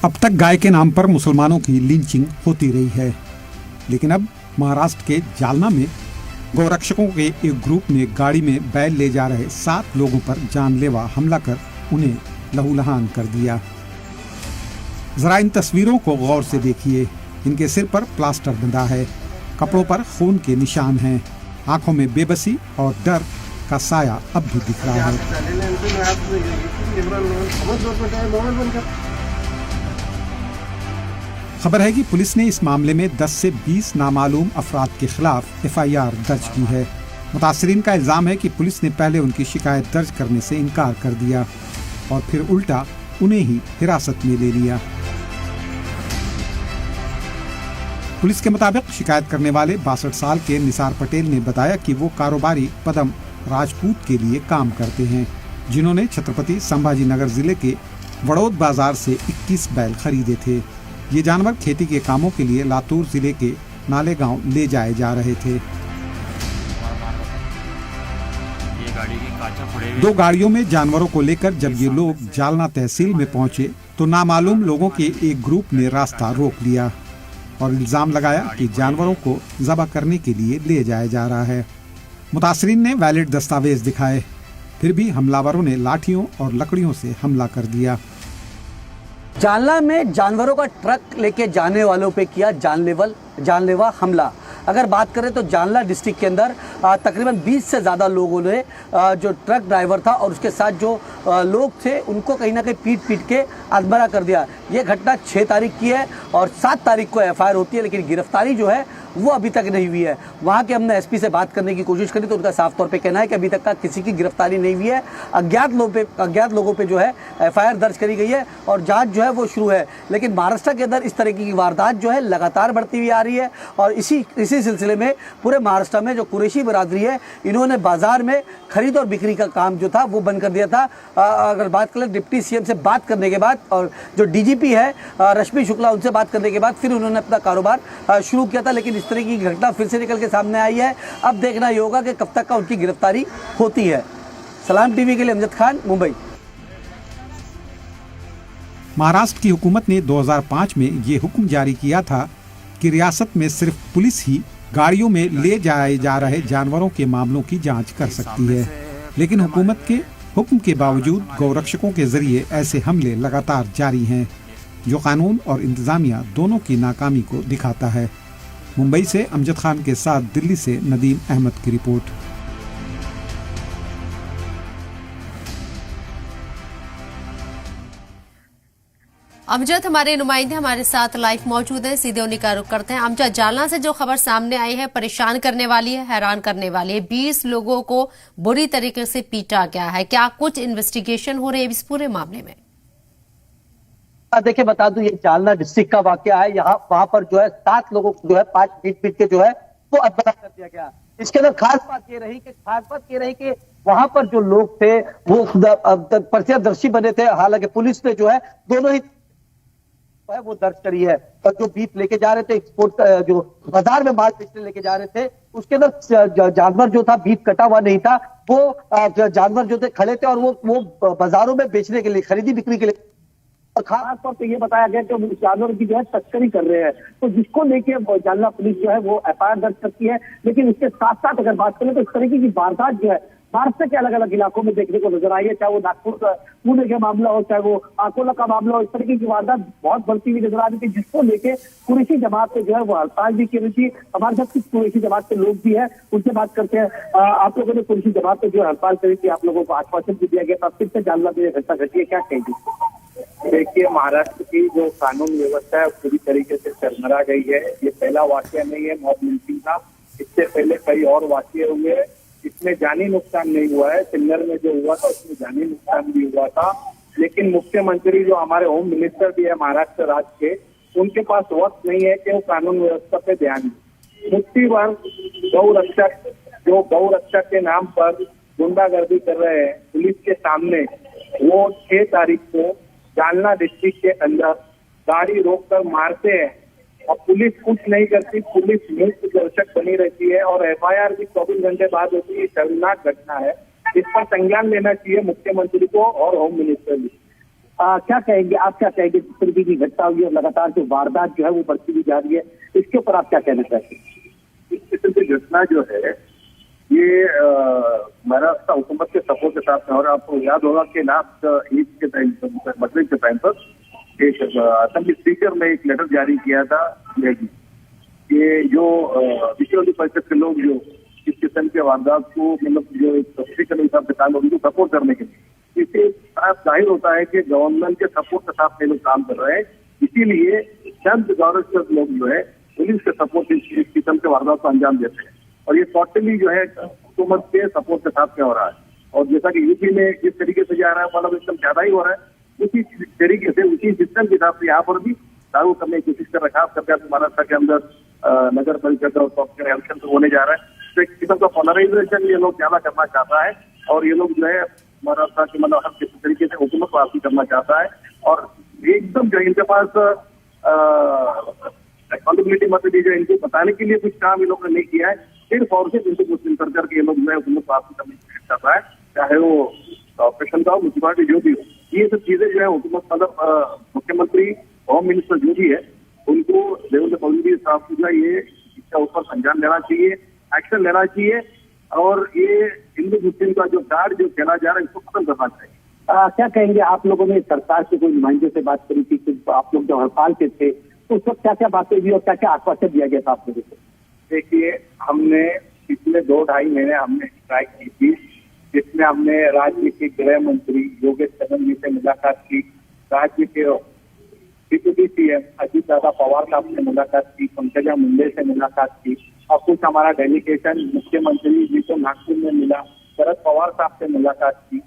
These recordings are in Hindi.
अब तक गाय के नाम पर मुसलमानों की लिंचिंग होती रही है, लेकिन अब महाराष्ट्र के जालना में गौरक्षकों के एक ग्रुप ने गाड़ी में बैल ले जा रहे 7 लोगों पर जानलेवा हमला कर उन्हें लहूलुहान कर दिया। जरा इन तस्वीरों को गौर से देखिए। इनके सिर पर प्लास्टर बंधा है, कपड़ों पर खून के निशान हैं, आंखों में बेबसी और डर का साया अब भी दिख रहा है। खबर है कि पुलिस ने इस मामले में 10 से 20 नामालूम अफराद के खिलाफ FIR दर्ज की है। मुतासरीन का इल्जाम है कि पुलिस ने पहले उनकी शिकायत दर्ज करने से इनकार कर दिया और फिर उल्टा उन्हें ही हिरासत में ले लिया। पुलिस के मुताबिक शिकायत करने वाले 62 साल के निसार पटेल ने बताया कि वो कारोबारी पदम राजपूत के लिए काम करते हैं, जिन्होंने छत्रपति संभाजी नगर जिले के वड़ौद बाजार से 21 बैल खरीदे थे। ये जानवर खेती के कामों के लिए लातूर जिले के नालेगांव ले जाए जा रहे थे। 2 गाड़ियों में जानवरों को लेकर जब ये लोग जालना तहसील में पहुंचे तो नामालूम लोगों के एक ग्रुप ने रास्ता रोक लिया और इल्जाम लगाया कि जानवरों को ज़बह करने के लिए ले जाया जा रहा है। मुतासरीन ने वैलिड दस्तावेज दिखाए, फिर भी हमलावरों ने लाठियों और लकड़ियों से हमला कर दिया। जालना में जानवरों का ट्रक लेके जाने वालों पे किया जानलेवा हमला। अगर बात करें तो जालना डिस्ट्रिक्ट के अंदर तकरीबन 20 से ज़्यादा लोगों ने जो ट्रक ड्राइवर था और उसके साथ जो लोग थे उनको कहीं ना कहीं पीट के अधमरा कर दिया। ये घटना 6 तारीख की है और 7 तारीख को FIR होती है, लेकिन गिरफ्तारी जो है वो अभी तक नहीं हुई है। वहाँ के हमने SP से बात करने की कोशिश करी तो उनका साफ तौर पे कहना है कि अभी तक का किसी की गिरफ्तारी नहीं हुई है। अज्ञात लोगों पे जो है FIR दर्ज करी गई है और जांच जो है वो शुरू है। लेकिन महाराष्ट्र के अंदर इस तरह की वारदात जो है लगातार बढ़ती हुई आ रही है और इसी सिलसिले में पूरे महाराष्ट्र में जो कुरैशी बरादरी है, इन्होंने बाजार में खरीद और बिक्री का काम जो था वो बंद कर दिया था। अगर बात करें डिप्टी CM से बात करने के बाद और जो DGP है रश्मि शुक्ला, उनसे बात करने के बाद फिर उन्होंने अपना कारोबार शुरू किया था। लेकिन इस तरह की घटना फिर से निकल के सामने आई है। अब देखना ये होगा कि कब तक का उनकी गिरफ्तारी होती है। सलाम TV के लिए अमजद खान, मुंबई। महाराष्ट्र की हुकूमत ने 2005 में ये हुक्म जारी किया था कि रियासत में सिर्फ पुलिस ही गाड़ियों में ले जाए जा रहे जानवरों के मामलों की जांच कर सकती है, लेकिन हुकूमत के हुक्म के बावजूद गौरक्षकों के जरिए ऐसे हमले लगातार जारी हैं, जो कानून और इंतजामिया दोनों की नाकामी को दिखाता है। मुंबई से अमजद खान के साथ दिल्ली से नदीम अहमद की रिपोर्ट। अमजद हमारे नुमाइंदे हमारे साथ लाइव मौजूद हैं, सीधे उन्हीं का रुख करते हैं। अमजद, जालना से जो खबर सामने आई है परेशान करने वाली है, हैरान करने वाली है। 20 लोगों को बुरी तरीके से पीटा गया है। क्या कुछ इन्वेस्टिगेशन हो रही है इस पूरे मामले में? देखिए बता दूं, ये जालना डिस्ट्रिक्ट का वाकया है। वहां पर जो है 7 लोगों को जो है 5 पीट के जो है वो अदला कर दिया गया। इसके अंदर खास बात ये रही कि वहां पर जो लोग थे वो प्रत्यक्षदर्शी बने थे। हालांकि पुलिस ने जो है दोनों ही है वो दर्ज करी है। और जो बीफ लेके जा रहे थे एक्सपोर्ट जो बाजार में माल बेचने लेके जा रहे थे, उसके अंदर जानवर जो था बीफ कटा हुआ नहीं था, वो जानवर जो थे खड़े थे और वो बाजारों में बेचने के लिए, खरीदी बिक्री के लिए, और खास तौर पे ये बताया गया कि वो जानवर की जो है तस्करी कर रहे हैं। तो जिसको लेके जालना पुलिस जो है वो FIR दर्ज करती है। लेकिन इसके साथ साथ अगर बात करें तो इस तरीके की वारदात जो है महाराष्ट्र के अलग अलग इलाकों में देखने को नजर आई है। चाहे वो नागपुर का पुणे का मामला हो, चाहे वो अकोला का मामला हो, इस तरीके की वारदात बहुत बढ़ती हुई नजर आ रही थी, जिसको लेके कुरैशी जमात से जो है वो हड़ताल भी की रही थी। हमारे साथ कुछ कुरैशी जमात के लोग भी है, उनसे बात करते हैं। आप लोगों ने कुरैशी जमात से जो है हड़ताल करी थी, आप लोगों को आश्वासन भी दिया गया था, फिर से जालना में घटना घटी है, क्या कहेंगे? देखिए, महाराष्ट्र की जो कानून व्यवस्था है पूरी तरीके से चरमरा गई है। ये पहला वाकया नहीं है मॉब लिंचिंग का, इससे पहले कई और वाकये हुए हैं। इसमें जानी नुकसान नहीं हुआ है। सिन्नर में जो हुआ था उसमें जानी नुकसान भी हुआ था, लेकिन मुख्यमंत्री जो हमारे होम मिनिस्टर भी है महाराष्ट्र राज्य के, उनके पास वक्त नहीं है कि वो कानून व्यवस्था पे ध्यान दें। मुट्ठी भर गौरक्षक के नाम पर गुंडागर्दी कर रहे हैं पुलिस के सामने, वो 6 तारीख को जालना डिस्ट्रिक्ट के अंदर गाड़ी रोककर मारते हैं और पुलिस कुछ नहीं करती। पुलिस मुक्त दर्शक बनी रहती है और FIR भी 24 घंटे बाद होती है। शर्मनाक घटना है, इस पर संज्ञान लेना चाहिए मुख्यमंत्री को और होम मिनिस्टर भी। क्या कहेंगे आप, क्या कहेंगे जिस तरीके की घटना हुई और लगातार जो वारदात जो है वो बढ़ती हुई जा रही है, इसके ऊपर आप क्या कहना चाहते हैं? इस किस्म की घटना जो है ये महाराष्ट्र हुकूमत के सपोर्ट के साथ में, और आपको याद होगा कि लास्ट ईद के टाइम पर, बकरीद के टाइम पर एक असेंबली स्पीकर ने एक लेटर जारी किया था ये जो विश्व परिषद के लोग जो इस किस्म के वारदात को मतलब जो एक स्पीकर हिसाब से काम उनको सपोर्ट करने के लिए, इससे जाहिर होता है कि गवर्नमेंट के सपोर्ट के साथ में लोग काम कर रहे हैं। इसीलिए चंद गौरव लोग जो है पुलिस के सपोर्ट इस किस्म के वारदात को अंजाम देते हैं, और ये टोटली जो है हुकूमत के सपोर्ट के साथ में हो रहा है। और जैसा कि यूपी में जिस तरीके से जा रहा है मतलब एकदम ज्यादा ही हो रहा है, उसी तरीके से उसी सिस्टम के हिसाब से यहाँ पर भी लागू करने की कोशिश कर रखा है। करके महाराष्ट्र के अंदर नगर परिषद और सॉफ्टवेयर इलेक्शन तो होने जा रहा है, तो एक किस्म का पोलराइजेशन ये लोग ज्यादा करना चाहता है, और ये लोग जो है महाराष्ट्र के मतलब हर किसी तरीके से हुकूमत को हासिल करना चाहता है। और एकदम जो इनके पास अकाउंटेबिलिटी मतलब जो इनको बताने के लिए कुछ काम ये लोगों ने नहीं किया है, सिर्फ और सिर्फ इनको मुस्लिम कर करके ये लोग जो है हुकूमत को हासिल करने की कोशिश कर रहा है, चाहे वो ऑपरेशन का हो, म्यूनसिपालिटी जो भी हो। ये सब चीजें जो है हुकूमत मतलब मुख्यमंत्री, होम मिनिस्टर जो भी है, उनको देवेंद्र फडणवीस साहब को जो है ये इसका ऊपर संज्ञान लेना चाहिए, एक्शन लेना चाहिए, और ये हिंदू मुस्लिम का जो कार्ड जो खेला जा रहा है इसको खत्म करना चाहिए। क्या कहेंगे, आप लोगों ने सरकार के कोई नुमाइंदे से बात करी थी कि आप लोग जो हड़ताल पे थे तो उस वक्त क्या क्या बातें हुई और क्या क्या आश्वासन दिया गया था आप लोगों को? देखिए, हमने पिछले 2-2.5 महीने हमने स्ट्राइक की थी, जिसमें हमने राज्य के गृह मंत्री योगेश चरण जी से मुलाकात की, राज्य के डिप्टी सीएम अजीत दादा पवार साहब से मुलाकात की, पंकजा मुंडे से मुलाकात की, और कुछ हमारा डेलीगेशन मुख्यमंत्री जी को नागपुर में मिला, शरद पवार साहब से मुलाकात की,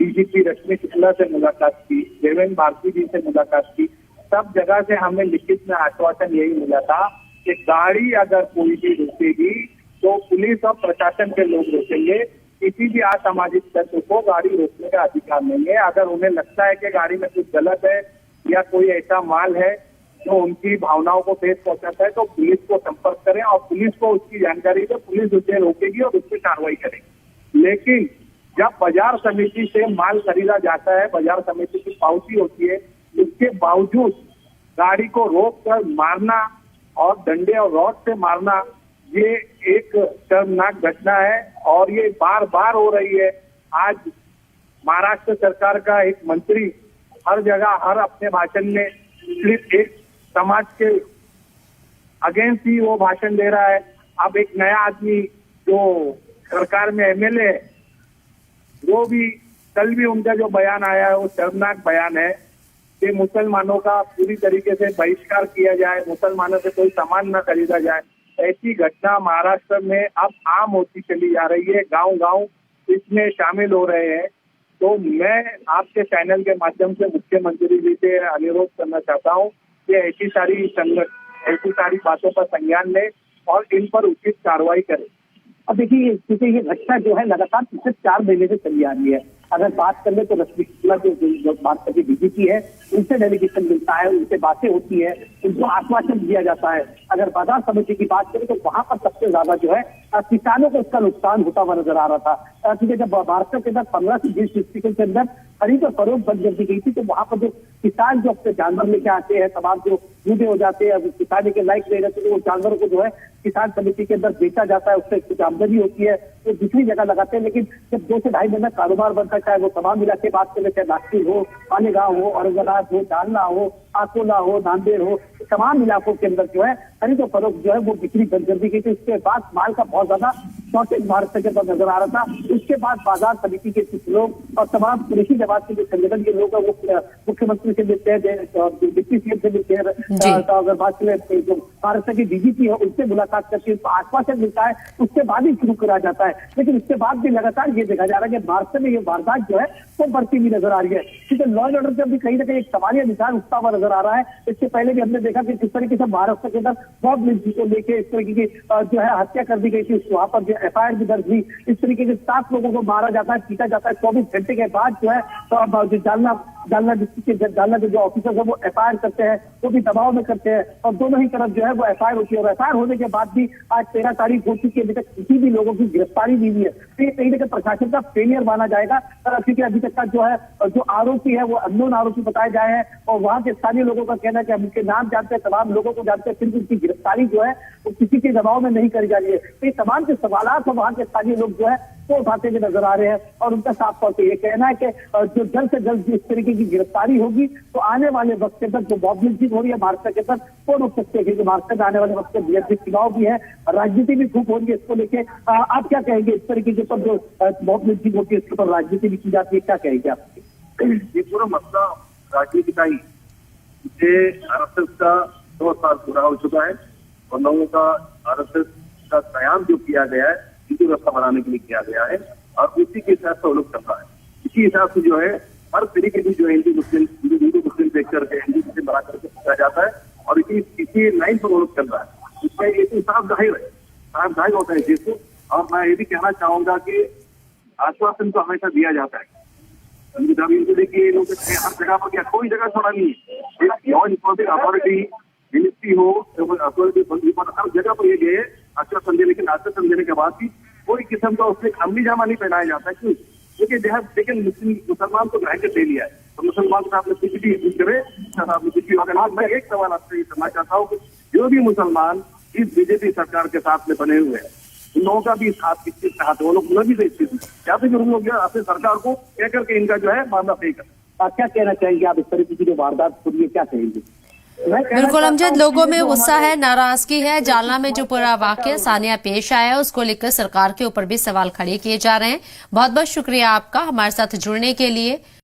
डीजीपी रश्मि शुक्ला से मुलाकात की, देवेंद्र भारती जी से मुलाकात की। सब जगह से हमें लिखित में आश्वासन यही मिला था कि गाड़ी अगर कोई भी रुकेगी तो पुलिस और प्रशासन के लोग रोकेंगे, किसी भी असामाजिक तत्व को गाड़ी रोकने का अधिकार नहीं है। अगर उन्हें लगता है कि गाड़ी में कुछ गलत है या कोई ऐसा माल है जो उनकी भावनाओं को ठेस पहुंचाता है तो पुलिस को संपर्क करें और पुलिस को उसकी जानकारी दे, पुलिस उसे रोकेगी और उस पर कार्रवाई करेगी। लेकिन जब बाजार समिति से माल खरीदा जाता है, बाजार समिति की पावती होती है, उसके बावजूद गाड़ी को रोक कर मारना और डंडे और रॉड से मारना, ये एक शर्मनाक घटना है और ये बार बार हो रही है। आज महाराष्ट्र सरकार का एक मंत्री हर जगह हर अपने भाषण में सिर्फ एक समाज के अगेंस्ट ही वो भाषण दे रहा है। अब एक नया आदमी जो सरकार में एमएलए है, वो भी कल भी उनका जो बयान आया है वो शर्मनाक बयान है कि मुसलमानों का पूरी तरीके से बहिष्कार किया जाए, मुसलमानों से कोई सामान न खरीदा जाए। ऐसी घटना महाराष्ट्र में अब आम होती चली जा रही है, गांव-गांव इसमें शामिल हो रहे हैं। तो मैं आपके चैनल के माध्यम से मुख्यमंत्री जी से अनुरोध करना चाहता हूं कि ऐसी सारी बातों पर संज्ञान लें और इन पर उचित कार्रवाई करें। अब देखिए, क्योंकि ये घटना जो है लगातार पिछले 4 महीने से चली आ रही है। अगर बात कर ले तो रश्मि शुक्ला जो बात करके डीजीपी है, उनसे डेलीगेशन मिलता है, उनसे बातें होती है, उनको आश्वासन दिया जाता है। अगर बाजार समिति की बात करें तो वहां पर सबसे ज्यादा जो है किसानों को इसका नुकसान होता हुआ नजर आ रहा था। क्योंकि जब महाराष्ट्र के अंदर 15 से 20 डिस्ट्रिक्ट के अंदर खरीद और फरोख्त बंद कर दी गई थी, तो वहां पर जो किसान जो अपने जानवर लेके आते हैं, तमाम जो बूढ़े हो जाते हैं, किसानी के लायक नहीं रहते, तो वो जानवरों को जो है किसान समिति के अंदर बेचा जाता है, उससे कुछ आमदनी होती है, तो दूसरी जगह लगाते हैं। लेकिन जब 2 से 2.5 महीना कारोबार बनता है, चाहे वो तमाम इलाके बात करें, चाहे नागपुर हो, मालेगांव हो, औरंगाबाद हो, जालना हो, अकोला हो, नांदेड़ हो, तमाम इलाकों के अंदर जो है खरीद और फरोख्त जो है वो बिक्री बंद कर दी गई थी। उसके बाद माल का बहुत ज्यादा शॉर्टेज महाराष्ट्र के अंदर नजर आ रहा था। उसके बाद बाजार समिति के कुछ लोग और तमाम कृषि जमात के जो संगठन के लोग हैं वो मुख्यमंत्री से मिलते हैं, डिप्टी सीएम से मिलते हैं। तो अगर बात करें जो महाराष्ट्र के डीजीपी है उनसे मुलाकात करके उनको आश्वासन मिलता है, उसके बाद ही शुरू करा जाता है। लेकिन उसके बाद भी लगातार ये देखा जा रहा है कि महाराष्ट्र में ये वारदात जो है वो बढ़ती हुई नजर आ रही है। क्योंकि लॉ एंड ऑर्डर जब भी कहीं ना कहीं एक सवालिया निशान उठता हुआ नजर आ रहा है। इससे पहले भी हमने देखा कि किस तरीके से महाराष्ट्र के अंदर बॉब मिल्खी को लेकर इस तरीके की जो है हत्या कर दी गई थी, वहां पर जो एफआईआर भी दर्ज हुई। इस तरीके से 7 लोगों को मारा जाता है, पीटा जाता है। 24 घंटे के बाद जो है तो जालना जालना डिस्ट्रिक्ट के जालना के जो ऑफिसर्स है वो FIR करते हैं, वो भी दबाव में करते हैं और दोनों ही तरफ जो है वो FIR होती है और FIR होने के बाद भी आज 13 तारीख हो चुकी है, अभी तक किसी भी लोगों की गिरफ्तारी नहीं हुई है। तो ये कहीं ना कहीं प्रशासन का फेलियर माना जाएगा, क्योंकि अभी तक का जो आरोपी है वो अननोन आरोपी बताए जाए हैं और वहां के स्थानीय लोगों का कहना है कि हम उनके नाम जानते हैं, तमाम लोगों को जानते हैं, फिर भी उनकी गिरफ्तारी जो है वो किसी के दबाव में नहीं करी जा रही है। तो ये तमाम के सवालात वहां के स्थानीय लोग जो है वो उठाते हुए नजर आ रहे हैं और उनका साफ तौर पर ये कहना है कि जो जल्द से जल्द इस तरीके की गिरफ्तारी होगी तो आने वाले वक्त के अंदर जो मॉब लिंचिंग हो रही है महाराष्ट्र के अंदर वो रुक सकते हैं, क्योंकि महाराष्ट्र में आने वाले वक्त में BJP चुनाव भी है, राजनीति भी खूब हो रही है। इसको लेके आप क्या कहेंगे? इस तरीके के ऊपर जो मॉब लिंचिंग होती है इसके ऊपर राजनीति भी की जाती है, क्या कहेंगे आप? ये पूरा मसला राजनीति का ही, इसे RSS का 2 साल पूरा हो चुका है और लोगों का RSS का कयाम जो किया गया है हिंदू रास्ता बनाने के लिए किया गया है और उसी के हिसाब से वो लोग चल रहा है। इसी हिसाब से जो है हर तरीके की जो हिंदू मुस्लिम देख करके हिंदू मुस्लिम बना करके पूछा जाता है और इसी लाइन पर वो लोग चल रहा है। इसमें ये तो साफ जाहिर होता है चीज को। और मैं ये भी कहना चाहूंगा कि आश्वासन तो हमेशा दिया जाता है, जमीन को देखिए लोग हर जगह पर क्या कोई जगह छोड़ा नहीं है, लॉ इन्फोर्समेंट अथॉरिटी मिनिस्ट्री हो अथॉरिटी हर जगह पर ये गए आश्वासन देने, लेकिन आश्वासन देने के बाद भी कोई किस्म का उसमें अमली जामा नहीं पहनाया जाता है। क्यों? क्योंकि लेकिन मुसलमान को ग्रहण ले लिया है तो मुसलमान के साथ में कुछ भी करे आपने कुछ भी होगा। मैं एक सवाल आपसे ये करना चाहता हूँ कि जो भी मुसलमान इस BJP सरकार के साथ में बने हुए हैं उन लोगों का भी हाथ किस हाथ वो लोग भी देखते थे या फिर उन लोग अपने सरकार को कह करके इनका जो है मामला तय कर। क्या कहना चाहेंगे आप? इस तरीके की जो वारदात हो रही है क्या कहेंगे? बिल्कुल अमजद, लोगों में गुस्सा है, नाराजगी है। जालना में जो पूरा वाकया सानिया पेश आया है उसको लेकर सरकार के ऊपर भी सवाल खड़े किए जा रहे हैं। बहुत बहुत शुक्रिया आपका हमारे साथ जुड़ने के लिए।